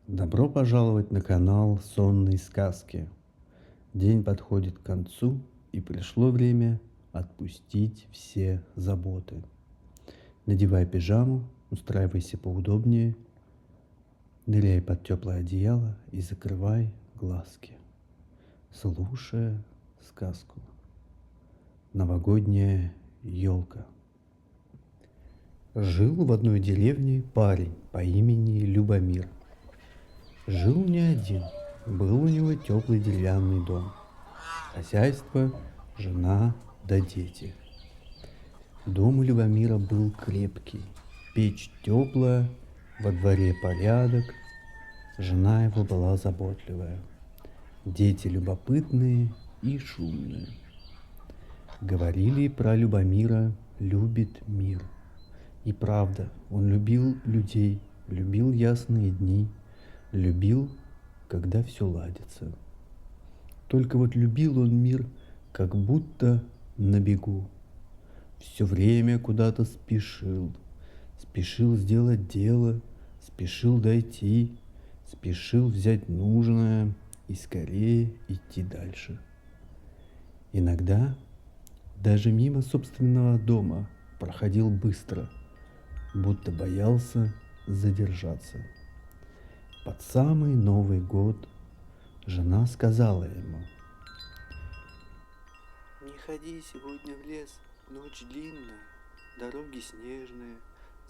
Добро пожаловать на канал Сонные сказки. День подходит к концу, и пришло время отпустить все заботы. Надевай пижаму, устраивайся поудобнее, ныряй под теплое одеяло и закрывай глазки, слушая сказку. Новогодняя елка. Жил в одной деревне парень по имени Любомир. Жил не один, был у него теплый деревянный дом, хозяйство, жена да дети. Дом у Любомира был крепкий, печь теплая, во дворе порядок, жена его была заботливая, дети любопытные и шумные. Говорили про Любомира: любит мир. И правда, он любил людей, любил ясные дни, любил, когда все ладится. Только вот любил он мир как будто на бегу. Все время куда-то спешил. Спешил сделать дело, спешил дойти, спешил взять нужное и скорее идти дальше. Иногда даже мимо собственного дома проходил быстро, будто боялся задержаться. Под самый Новый год жена сказала ему: «Не ходи сегодня в лес, ночь длинная, дороги снежные,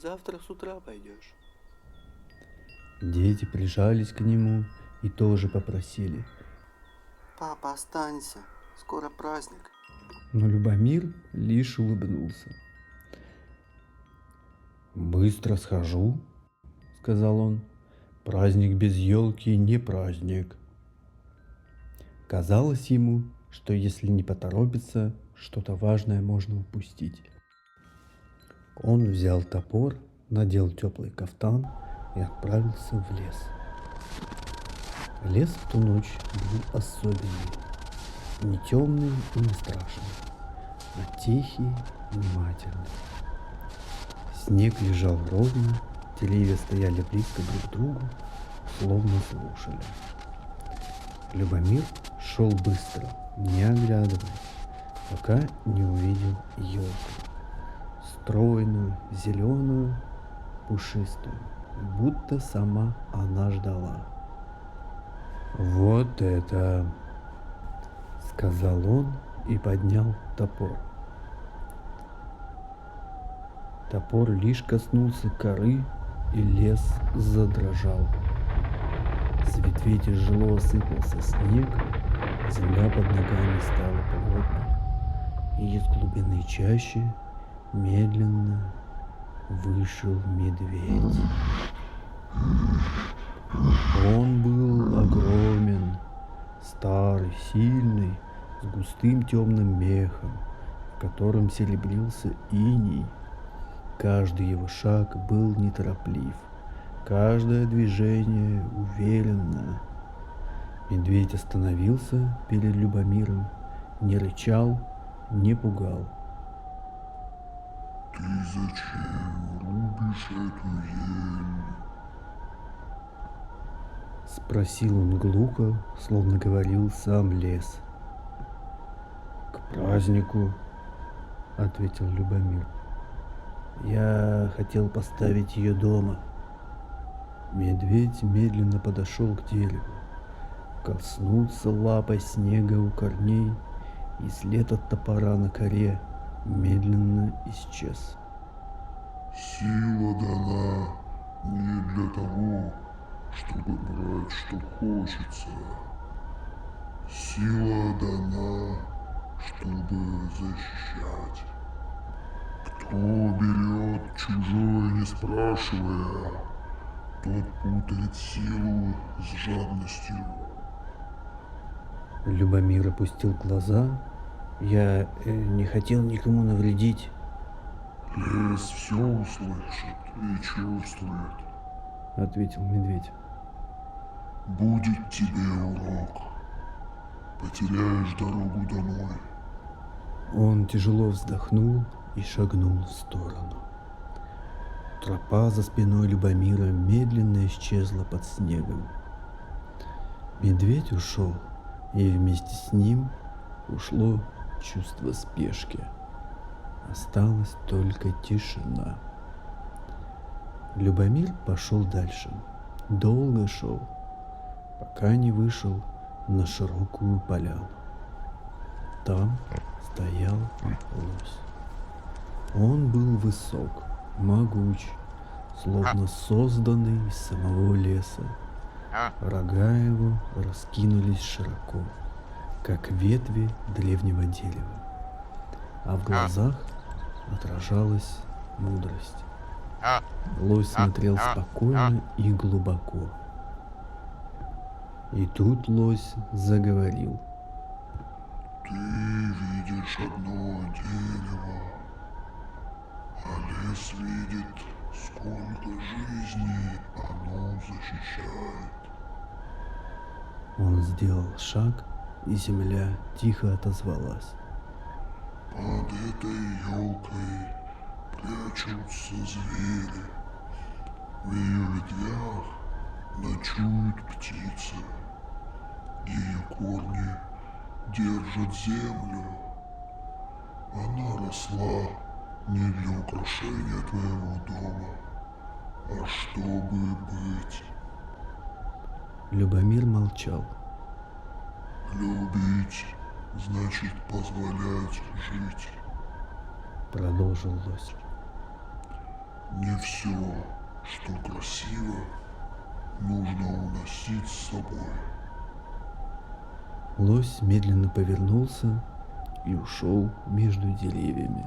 завтра с утра пойдешь». Дети прижались к нему и тоже попросили: «Папа, останься, скоро праздник». Но Любомир лишь улыбнулся. «Быстро схожу», — сказал он. «Праздник без елки не праздник». Казалось ему, что если не поторопиться, что-то важное можно упустить. Он взял топор, надел теплый кафтан и отправился в лес. Лес в ту ночь был особенный, не темный и не страшный, а тихий, внимательный. Снег лежал ровно, деревья стояли близко друг к другу, словно слушали. Любомир шел быстро, не оглядываясь, пока не увидел елку. Стройную, зеленую, пушистую, будто сама она ждала. «Вот это!» — сказал он и поднял топор. Топор лишь коснулся коры, и лес задрожал. С ветвей тяжело осыпался снег, земля под ногами стала плотной, и из глубины чащи медленно вышел медведь. Он был огромен, старый, сильный, с густым темным мехом, в котором серебрился иней. Каждый его шаг был нетороплив, каждое движение уверенно. Медведь остановился перед Любомиром, не рычал, не пугал. «Ты зачем рубишь эту ель?» — спросил он глухо, словно говорил сам лес. «К празднику», — ответил Любомир. «Я хотел поставить ее дома». Медведь медленно подошел к дереву, коснулся лапой снега у корней, и след от топора на коре медленно исчез. «Сила дана не для того, чтобы брать, что хочется. Сила дана, чтобы защищать. Кто берет чужое, не спрашивая, тот путает силу с жадностью». Любомир опустил глаза. «Я не хотел никому навредить». «Лес все услышит и чувствует», — ответил медведь. будет тебе урок. Потеряешь дорогу домой. Он тяжело вздохнул и шагнул в сторону. Тропа за спиной Любомира медленно исчезла под снегом. Медведь ушел, и вместе с ним ушло чувство спешки. Осталась только тишина. Любомир пошел дальше. Долго шел, пока не вышел на широкую поляну. Там стоял лось. Он был высок, могуч, словно созданный из самого леса. Рога его раскинулись широко, как ветви древнего дерева, а в глазах отражалась мудрость. Лось смотрел спокойно и глубоко. И тут лось заговорил. Ты видишь одно дерево, а лес видит, сколько жизней оно защищает. Он сделал шаг, и земля тихо отозвалась. Под этой елкой прячутся звери. В ее ветвях ночуют птицы. Ее корни держат землю. Она росла не для украшения твоего дома, а чтобы быть. Любомир молчал. Любить значит позволять жить. Продолжил лось. Не все, что красиво, нужно уносить с собой. Лось медленно повернулся и ушел между деревьями,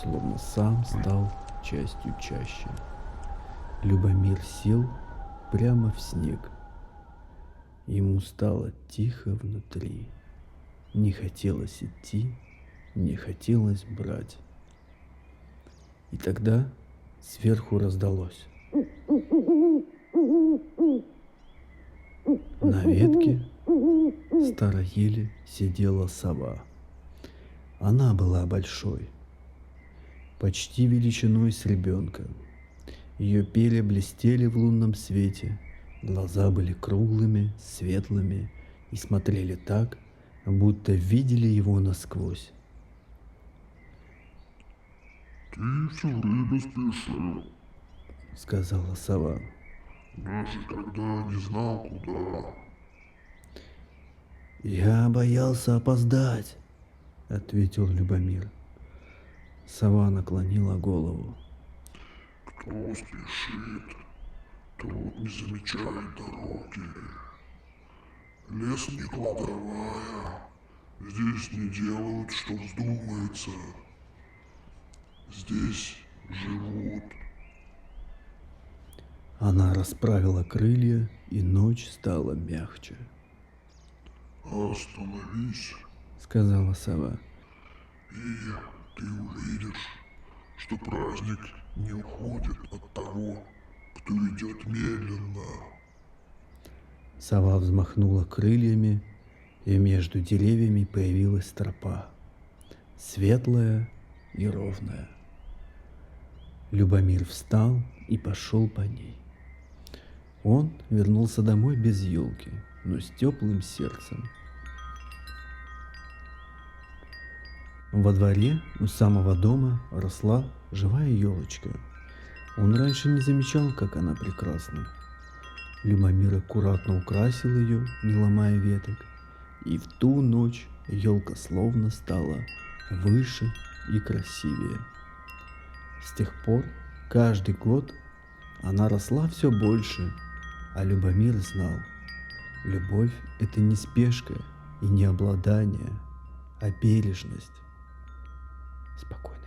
словно сам стал частью чащи. Любомир сел прямо в снег. Ему стало тихо внутри. Не хотелось идти, не хотелось брать. И тогда сверху раздалось. На ветке старой ели сидела сова. Она была большой, почти величиной с ребенка. Ее перья блестели в лунном свете, глаза были круглыми, светлыми и смотрели так, будто видели его насквозь. Ты все время спешил, Сказала сова. даже когда не знал куда. Я боялся опоздать, ответил Любомир. Сова наклонила голову. Кто спешит, тот не замечает дороги. Лес не кладовая, здесь не делают, что вздумается. Здесь живут. Она расправила крылья, и ночь стала мягче, Остановись, сказала сова. и ты увидишь, что праздник не уходит от того, кто идет медленно. Сова взмахнула крыльями, и между деревьями появилась тропа, светлая и ровная. Любомир встал и пошел по ней. Он вернулся домой без елки, но с теплым сердцем. Во дворе у самого дома росла живая елочка. Он раньше не замечал, как она прекрасна. Любомир аккуратно украсил ее, не ломая веток, и в ту ночь елка словно стала выше и красивее. С тех пор каждый год она росла все больше, а Любомир знал, любовь – это не спешка и не обладание, а бережность. Спокойно.